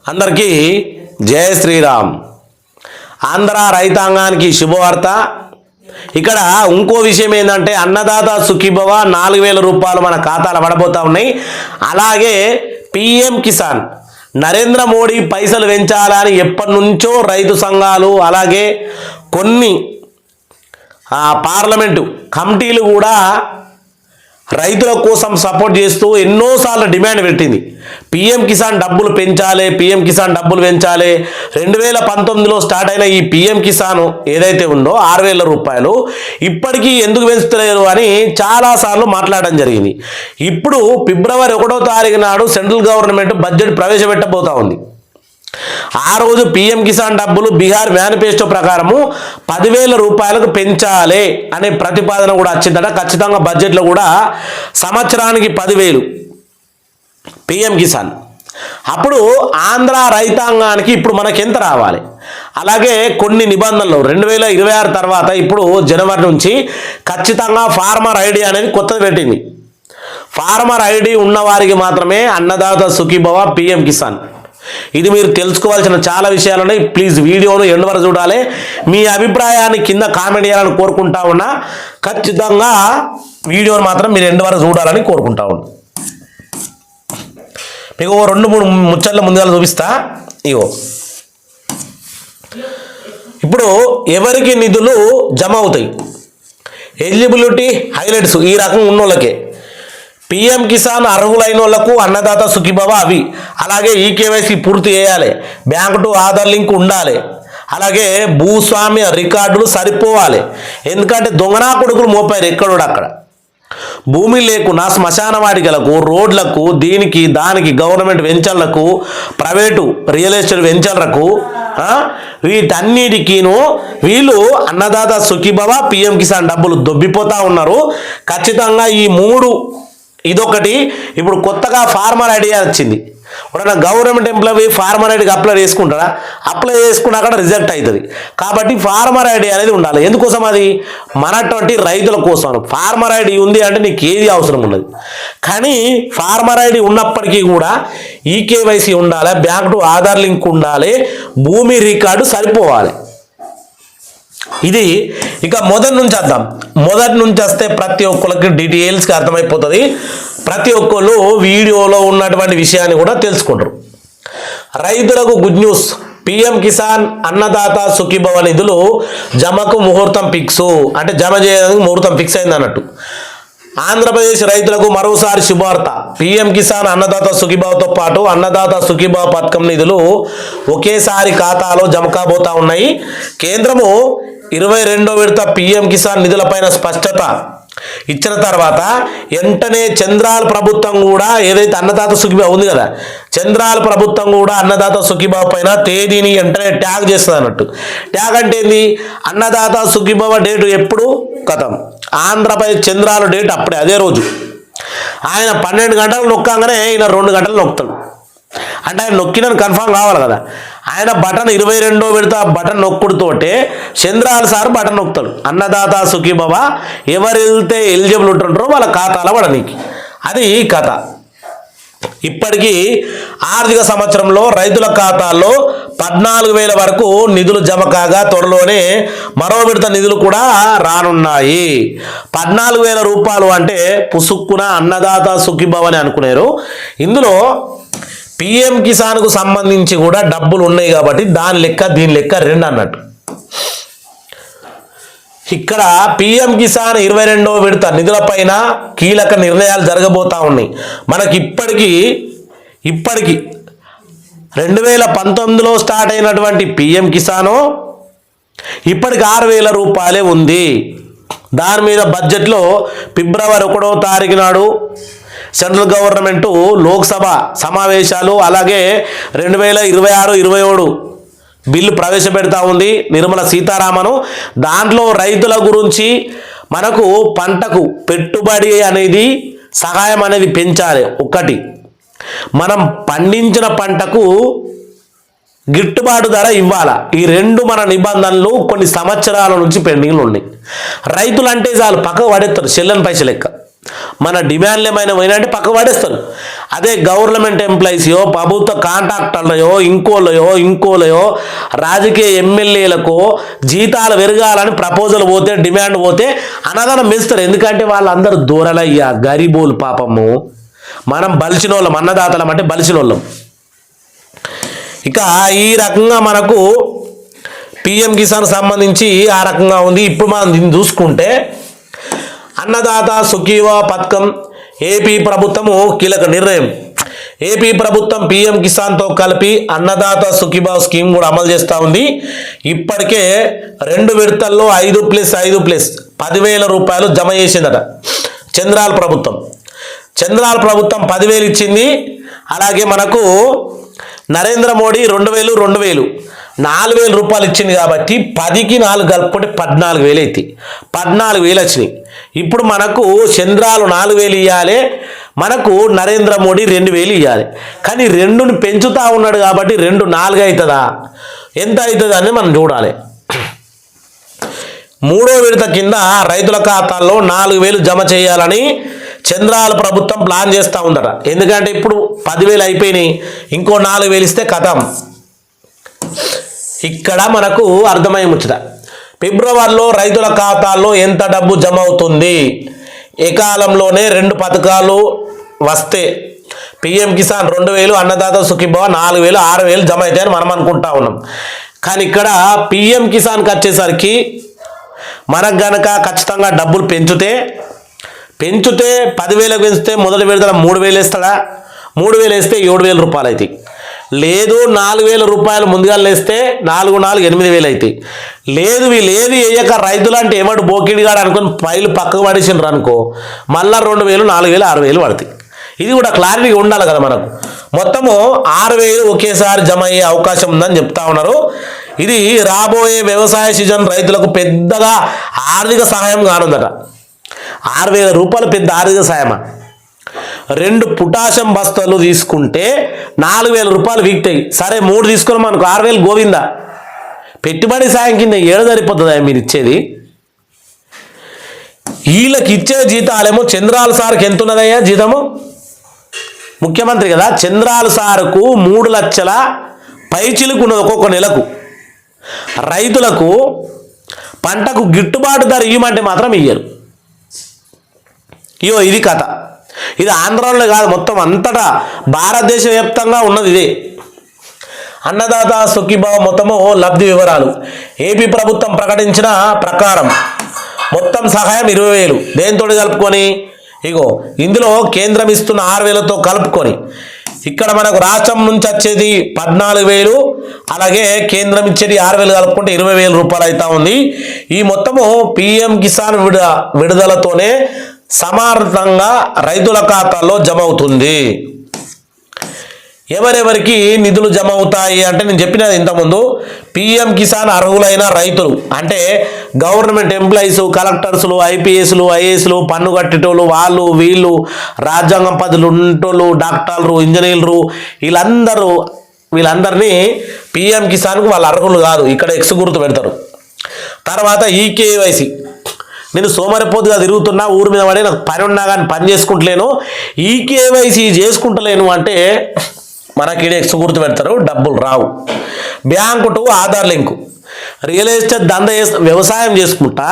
అందరికీ జయ శ్రీరామ్. ఆంధ్ర రైతాంగానికి శుభవార్త. ఇక్కడ ఇంకో విషయం ఏంటంటే అన్నదాత సుఖీభవ 4000 రూపాయలు మన ఖాతాలో పడబోతా ఉన్నాయి. అలాగే పిఎం కిసాన్ నరేంద్ర మోడీ పైసలు పెంచాలని ఎప్పటి నుంచో రైతు సంఘాలు అలాగే కొన్ని పార్లమెంటు కమిటీలు కూడా రైతుల కోసం సపోర్ట్ చేస్తూ ఎన్నోసార్లు డిమాండ్ పెట్టింది. పిఎం కిసాన్ డబ్బులు పెంచాలి, పిఎం కిసాన్ డబ్బులు పెంచాలి. 2019లో స్టార్ట్ అయిన ఈ పిఎం కిసాన్ ఏదైతే ఉందో 6000 రూపాయలు ఇప్పటికీ ఎందుకు పెంచుతలేరు అని చాలాసార్లు మాట్లాడడం జరిగింది. ఇప్పుడు ఫిబ్రవరి 1వ తారీఖు నాడు సెంట్రల్ గవర్నమెంట్ బడ్జెట్ ప్రవేశపెట్టబోతా ఉంది. ఆ రోజు పిఎం కిసాన్ డబ్బులు బీహార్ మేనిఫెస్టో ప్రకారము 10,000 రూపాయలకు పెంచాలి అనే ప్రతిపాదన కూడా వచ్చిందట. ఖచ్చితంగా బడ్జెట్లో కూడా సంవత్సరానికి 10,000 పిఎం కిసాన్. అప్పుడు ఆంధ్ర రైతాంగానికి ఇప్పుడు మనకి ఎంత రావాలి? అలాగే కొన్ని నిబంధనలు 2026 తర్వాత ఇప్పుడు జనవరి నుంచి ఖచ్చితంగా ఫార్మర్ ఐడి అనేది కొత్తది పెట్టింది. ఫార్మర్ ఐడి ఉన్నవారికి మాత్రమే అన్నదాత సుఖీభవ పిఎం కిసాన్. ఇది మీరు తెలుసుకోవాల్సిన చాలా విషయాలు ఉన్నాయి. ప్లీజ్ వీడియోను ఎండ్ వరకు చూడాలి. మీ అభిప్రాయాన్ని కింద కామెంట్ చేయాలని కోరుకుంటా ఉన్నా. ఖచ్చితంగా వీడియోను మాత్రం మీరు ఎండ్ వరకు చూడాలని కోరుకుంటా ఉన్నా. మీకు 2-3 ముచ్చట్ల ముందుగా చూపిస్తా. ఇగో ఇప్పుడు ఎవరికి నిధులు జమ అవుతాయి, ఎలిజిబిలిటీ హైలైట్స్ ఈ రకం ఉన్నోళ్ళకే. పిఎం కిసాన్ అర్హులైన వాళ్ళకు అన్నదాత సుఖీభవ అవి. అలాగే ఈకేవైసీ పూర్తి చేయాలి, బ్యాంక్ టు ఆధార్ లింక్ ఉండాలి, అలాగే భూస్వామ్య రికార్డులు సరిపోవాలి. ఎందుకంటే దొంగనా కొడుకులు మోపారు ఎక్కడోడు అక్కడ. భూమి లేకున్నా శ్మశాన వాటికలకు, రోడ్లకు, దీనికి దానికి, గవర్నమెంట్ వెంచర్లకు, ప్రైవేటు రియల్ ఎస్టేట్ వెంచర్లకు, వీటన్నిటికీను వీళ్ళు అన్నదాత సుఖీభవ పిఎం కిసాన్ డబ్బులు దొబ్బిపోతూ ఉన్నారు. ఖచ్చితంగా ఈ 3 ఇదొకటి. ఇప్పుడు కొత్తగా ఫార్మర్ ఐడియా వచ్చింది. ఇప్పుడు గవర్నమెంట్ ఎంప్లాయీ ఫార్మర్ ఐడికి అప్లై చేసుకుంటారా? అప్లై చేసుకున్నా అక్కడ రిజెక్ట్ అవుతుంది. కాబట్టి ఫార్మర్ ఐడి అనేది ఉండాలి. ఎందుకోసం? అది మనటువంటి రైతుల కోసం. ఫార్మర్ ఐడి ఉంది అంటే నీకు ఏది అవసరం ఉండదు. కానీ ఫార్మర్ ఐడి ఉన్నప్పటికీ కూడా ఈకేవైసీ ఉండాలి, బ్యాంక్ టు ఆధార్ లింక్ ఉండాలి, భూమి రికార్డు సరిపోవాలి. ఇది ఇక మొదటి నుంచి వద్దాం. మొదటి నుంచి వస్తే ప్రతి ఒక్కరికి డీటెయిల్స్గా అర్థమైపోతుంది. ప్రతి ఒక్కళ్ళు వీడియోలో ఉన్నటువంటి విషయాన్ని కూడా తెలుసుకుంటారు. రైతులకు good news. PM Kisan Annadata Sukhibhava నిధులు జమకు ముహూర్తం ఫిక్సు. అంటే జమ చేయడానికి ముహూర్తం ఫిక్స్ అయింది అన్నట్టు. ఆంధ్రప్రదేశ్ రైతులకు మరోసారి శుభవార్త. పిఎం కిసాన్ అన్నదాత సుఖీభవతో పాటు అన్నదాత సుఖీభవ పథకం నిధులు ఒకేసారి ఖాతాలో జమ కాబోతా ఉన్నాయి. కేంద్రము 22వ విడత పిఎం కిసాన్ నిధులపైన స్పష్టత ఇచ్చిన తర్వాత వెంటనే చంద్రాల ప్రభుత్వం కూడా ఏదైతే అన్నదాత సుఖీభవ ఉంది కదా, చంద్రాల ప్రభుత్వం కూడా అన్నదాత సుఖీభవ పైన తేదీని వెంటనే ట్యాగ్ చేస్తుంది అన్నట్టు. ట్యాగ్ అంటే ఏంది? అన్నదాత సుఖీభవ డేటు ఎప్పుడు కథం, ఆంధ్రప్రదేశ్ చంద్రాల డేట్ అప్పుడే అదే రోజు. ఆయన 12 గంటలు నొక్కంగానే ఈయన 2 గంటలు నొక్కుతాడు. అంటే ఆయన నొక్కినని కన్ఫామ్ కావాలి కదా. ఆయన బటన్ 22వ విడత button నొక్కుడుతోటే చంద్రాల sir button నొక్కుతాడు. Annadata Sukhibhava ఎవరు వెళ్తే ఎలిజిబుల్ ఉంటుంటారో వాళ్ళ ఖాతాలో పడనీకి. అది ఈ కథ. ఇప్పటికీ ఆర్థిక సంవత్సరంలో రైతుల ఖాతాల్లో 14,000 వరకు నిధులు జమ కాగా త్వరలోనే మరో విడత నిధులు కూడా రానున్నాయి. 14,000 రూపాయలు అంటే పుసుక్కున అన్నదాత సుఖీభవ అని అనుకునేరు. ఇందులో పిఎం కిసాన్కు సంబంధించి కూడా డబ్బులు ఉన్నాయి కాబట్టి దాని లెక్క దీని లెక్క 2 అన్నట్టు. ఇక్కడ పిఎం కిసాన్ 22వ విడత నిధులపైన కీలక నిర్ణయాలు జరగబోతా ఉన్నాయి. మనకి ఇప్పటికీ 2019లో స్టార్ట్ అయినటువంటి పిఎం కిసాను ఇప్పటికి 6,000 రూపాయలే ఉంది. దాని మీద బడ్జెట్లో ఫిబ్రవరి 1వ తారీఖు నాడు సెంట్రల్ గవర్నమెంటు లోక్సభ సమావేశాలు అలాగే 2026-27 బిల్లు ప్రవేశపెడతా ఉంది నిర్మలా సీతారామన్. దాంట్లో రైతుల గురించి మనకు పంటకు పెట్టుబడి అనేది సహాయం అనేది పెంచాలి. ఒకటి, మనం పండించిన పంటకు గిట్టుబాటు ధర ఇవ్వాలా. ఈ 2 మన నిబంధనలు కొన్ని సంవత్సరాల నుంచి పెండింగ్లు ఉన్నాయి. రైతులు అంటే చాలు పక్కకు పడేస్తారు చెల్లని పైసలు లెక్క. మన డిమాండ్లు ఏమైనా పోయినంటే పక్క పడేస్తారు. అదే గవర్నమెంట్ ఎంప్లాయీస్యో, ప్రభుత్వ కాంట్రాక్టర్లయో, ఇంకోలయో రాజకీయ ఎమ్మెల్యేలకు జీతాలు పెరగాలని ప్రపోజల్ పోతే, డిమాండ్ పోతే అన్నదానం పెంచుతారు. ఎందుకంటే వాళ్ళందరూ దూరలయ్యా, గరీబోలు పాపము. మనం బలిసినోళ్ళం, అన్నదాతలం అంటే బలిసినోళ్ళం. ఇక ఈ రకంగా మనకు పిఎం కిసాన్ సంబంధించి ఆ రకంగా ఉంది. ఇప్పుడు మనం దీన్ని చూసుకుంటే అన్నదాత సుఖీభవ పథకం ఏపీ ప్రభుత్వము కీలక నిర్ణయం. ఏపీ ప్రభుత్వం పిఎం కిసాన్తో కలిపి అన్నదాత సుఖీభవ స్కీమ్ కూడా అమలు చేస్తూ ఉంది. ఇప్పటికే 2 విడతల్లో 5+5 10,000 రూపాయలు జమ చేసిందట చంద్రాల ప్రభుత్వం. 10,000 ఇచ్చింది. అలాగే మనకు నరేంద్ర మోడీ 2,000 4,000 రూపాయలు ఇచ్చింది కాబట్టి 10కి 4 కలుపుకుంటే 14,000 అవుతాయి. 14,000 వచ్చినాయి. ఇప్పుడు మనకు చంద్రాలు 4,000 ఇవ్వాలి, మనకు నరేంద్ర మోడీ 2,000 ఇవ్వాలి. కానీ 2ని పెంచుతూ ఉన్నాడు కాబట్టి 2 4 అవుతుందా, ఎంత అవుతుంది అని మనం చూడాలి. 3వ విడత కింద రైతుల ఖాతాల్లో 4,000 జమ చేయాలని చంద్రాల ప్రభుత్వం ప్లాన్ చేస్తూ ఉందట. ఎందుకంటే ఇప్పుడు 10,000 అయిపోయినాయి, ఇంకో 4,000 ఇస్తే కథం. ఇక్కడ మనకు అర్థమై ముచ్చట. ఫిబ్రవరిలో రైతుల ఖాతాల్లో ఎంత డబ్బు జమ అవుతుంది? ఏకాలంలోనే 2 పథకాలు వస్తే పిఎం కిసాన్ 2,000, అన్నదాత సుఖీభవ 4,000, 6,000 జమ అవుతాయని మనం అనుకుంటా ఉన్నాం. కానీ ఇక్కడ పిఎం కిసాన్కి వచ్చేసరికి మనకు గనక ఖచ్చితంగా డబ్బులు పెంచితే 10,000 పెంచితే మొదటి విడతల 3,000 వేస్తాడా? 3,000 వేస్తే 7,000 రూపాయలు అవుతాయి. లేదు 4,000 రూపాయలు ముందుగా వేస్తే 4 4 8,000 అవుతాయి. లేదు వీళ్ళేది వేయక రైతులు అంటే ఏమడు బోకిడిగాడు అనుకుని పైలు పక్కకు పడేసిండ్రు అనుకో, మళ్ళీ 2,000 4,000 6,000 పడతాయి. ఇది కూడా క్లారిటీగా ఉండాలి కదా మనకు. మొత్తము 6,000 ఒకేసారి జమ అయ్యే అవకాశం ఉందని చెప్తా ఉన్నారు. ఇది రాబోయే వ్యవసాయ సీజన్ రైతులకు పెద్దగా ఆర్థిక సహాయం కానుందట. 6,000 రూపాయలు పెద్ద ఆర్థిక సాయమా? 2 పొటాషియం బస్తాలు తీసుకుంటే 4,000 రూపాయలు వీక్తాయి. సరే 3 తీసుకుని మనకు 6,000 గోవిందా. పెట్టుబడి సాయం కింద ఏడు సరిపోతుందా మీరు ఇచ్చేది? వీళ్ళకి ఇచ్చే జీతాలేమో చంద్రాల సార్కి ఎంత ఉన్నదయ్యా జీతము? ముఖ్యమంత్రి కదా, చంద్రాల సార్కు 3 లక్షల పైచిలుకు ఉన్నది ఒక్కొక్క నెలకు. రైతులకు పంటకు గిట్టుబాటు ధర ఇవ్వమంటే మాత్రం ఇయ్యరు. ఇది కథ. ఇది ఆంధ్రాలో కాదు, మొత్తం అంతటా భారతదేశ వ్యాప్తంగా ఉన్నది ఇదే. అన్నదాత సుఖీభవ మొత్తము లబ్ధి వివరాలు. ఏపీ ప్రభుత్వం ప్రకటించిన ప్రకారం మొత్తం సహాయం 20,000. దేంతో కలుపుకొని ఇందులో కేంద్రం ఇస్తున్న 6,000తో కలుపుకొని ఇక్కడ మనకు రాష్ట్రం నుంచి వచ్చేది 14,000, అలాగే కేంద్రం ఇచ్చేది 6,000 కలుపుకుంటే 20,000 రూపాయలు అవుతా ఉంది. ఈ మొత్తము పిఎం కిసాన్ విడుదలతోనే సమాంతరంగా రైతుల ఖాతాల్లో జమ అవుతుంది. ఎవరెవరికి నిధులు జమ అవుతాయి అంటే నేను చెప్పినది ఇంతకుముందు, పిఎం కిసాన్ అర్హులైన రైతులు అంటే గవర్నమెంట్ ఎంప్లాయీస్, కలెక్టర్స్లు, ఐపీఎస్లు, ఐఏఎస్లు, పన్ను కట్టేటోళ్ళు, వాళ్ళు వీళ్ళు, రాజ్యాంగం పదులు ఉంటోళ్ళు, డాక్టర్లు, ఇంజనీర్లు, వీళ్ళందరినీ పిఎం కిసాన్కు వాళ్ళు అర్హులు కాదు. ఇక్కడ ఎక్స్ గుర్తు పెడతారు. తర్వాత ఈకేవైసీ, నేను సోమరిపోతుగా తిరుగుతున్నా, ఊరి మీద పడి నాకు పని ఉన్నా కానీ పని చేసుకుంటలేను, ఈకేవైసీ చేసుకుంటలేను అంటే మనకి ఎక్స్ గుర్తు పెడతారు, డబ్బులు రావు. Bank to Aadhaar link, real estate దందా వ్యవసాయం చేసుకుంటా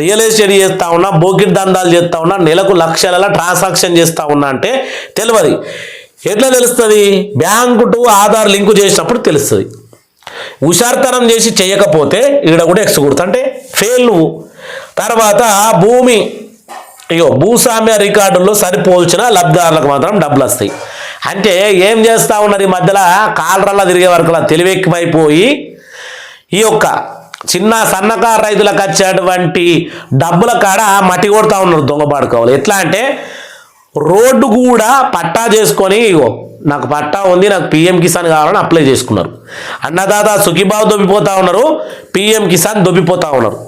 రియల్ ఎస్టేట్ చేస్తూ ఉన్నా, బోకిట్ దందాలు చేస్తూ ఉన్నా, నెలకు లక్షల ట్రాన్సాక్షన్ చేస్తూ ఉన్నా అంటే తెలియదు. ఎట్లా తెలుస్తుంది? బ్యాంకు టు ఆధార్ లింకు చేసినప్పుడు తెలుస్తుంది. హుషార్తనం చేసి చేయకపోతే ఈడ కూడా ఎక్స్ గుర్తు అంటే ఫెయిల్ నువ్వు. తర్వాత భూమి, భూస్వామ్య రికార్డుల్లో సరిపోల్చిన లబ్ధిదారులకు మాత్రం డబ్బులు వస్తాయి. అంటే ఏం చేస్తూ ఉన్నారు ఈ మధ్యలో కాలరల్లా తిరిగే వరకు తెలివెక్కువైపోయి ఈ యొక్క చిన్న సన్నకారు రైతులకు వచ్చేటువంటి డబ్బుల కాడ మట్టి కొడతా ఉన్నారు దొంగపాడుకోవాలి. ఎట్లా అంటే రోడ్డు కూడా పట్టా చేసుకొని నాకు పట్టా ఉంది, నాకు పిఎం కిసాన్ కావాలని అప్లై చేసుకున్నారు. అన్నదాత సుఖీభావ దొబ్బిపోతూ ఉన్నారు, పిఎం కిసాన్ దొబ్బిపోతూ ఉన్నారు.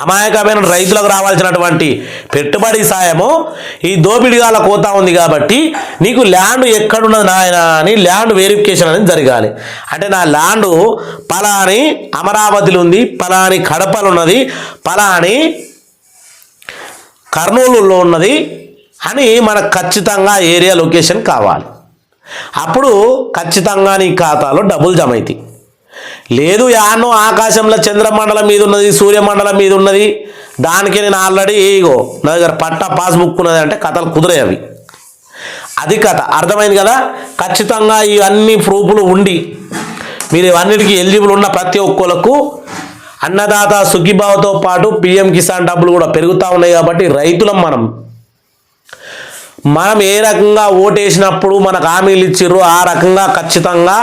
అమాయకమైన రైతులకు రావాల్సినటువంటి పెట్టుబడి సాయము ఈ దోపిడిగాల కోతా ఉంది. కాబట్టి నీకు ల్యాండ్ ఎక్కడున్నది నాయన అని ల్యాండ్ వెరిఫికేషన్ అనేది జరగాలి. అంటే నా ల్యాండ్ పలాని అమరావతిలో ఉంది, పలాని కడపలు ఉన్నది, పలాని కర్నూలులో ఉన్నది అని మనకు ఖచ్చితంగా ఏరియా లొకేషన్ కావాలి. అప్పుడు ఖచ్చితంగా నీ ఖాతాలో డబ్బులు జమ అవుతాయి. లేదు యానో ఆకాశంలో చంద్రమండలం మీద ఉన్నది, సూర్యమండలం మీద ఉన్నది, దానికి నేను ఆల్రెడీ ఇగో నా దగ్గర పట్టా పాస్బుక్ ఉన్నది అంటే కథలు కుదిరాయి అవి. అది కథ అర్థమైంది కదా. ఖచ్చితంగా ఇవన్నీ ప్రూఫ్లు ఉండి మీరు ఇవన్నిటికీ ఎలిజిబుల్ ఉన్న ప్రతి ఒక్కరికి అన్నదాత సుఖీభావతో పాటు పిఎం కిసాన్ డబ్బులు కూడా పెరుగుతూ ఉన్నాయి. కాబట్టి రైతులం మనం ఏ రకంగా ఓటేసినప్పుడు మనకు హామీలు ఇచ్చిర్రు ఆ రకంగా ఖచ్చితంగా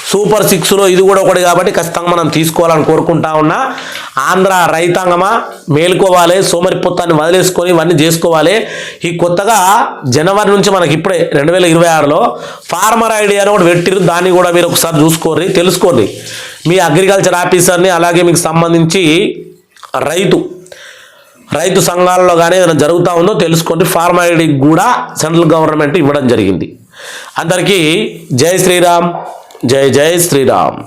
సూపర్ 6లో ఇది కూడా ఒకటి కాబట్టి ఖచ్చితంగా మనం తీసుకోవాలని కోరుకుంటా ఉన్నా. ఆంధ్ర రైతాంగమా మేలుకోవాలి, సోమరిపోతాన్ని వదిలేసుకొని ఇవన్నీ చేసుకోవాలి. ఈ కొత్తగా జనవరి నుంచి మనకి ఇప్పుడే 2026లో ఫార్మర్ ఐడి అని ఒకటి పెట్టిరు, దాన్ని కూడా మీరు ఒకసారి చూసుకోర్రి, తెలుసుకోండి. మీ అగ్రికల్చర్ ఆఫీసర్ని అలాగే మీకు సంబంధించి రైతు సంఘాలలో కానీ ఏదైనా జరుగుతూ ఉందో తెలుసుకోండి. ఫార్మర్ ఐడి కూడా సెంట్రల్ గవర్నమెంట్ ఇవ్వడం జరిగింది. అందరికీ జై శ్రీరామ్, జై జై శ్రీరామ్.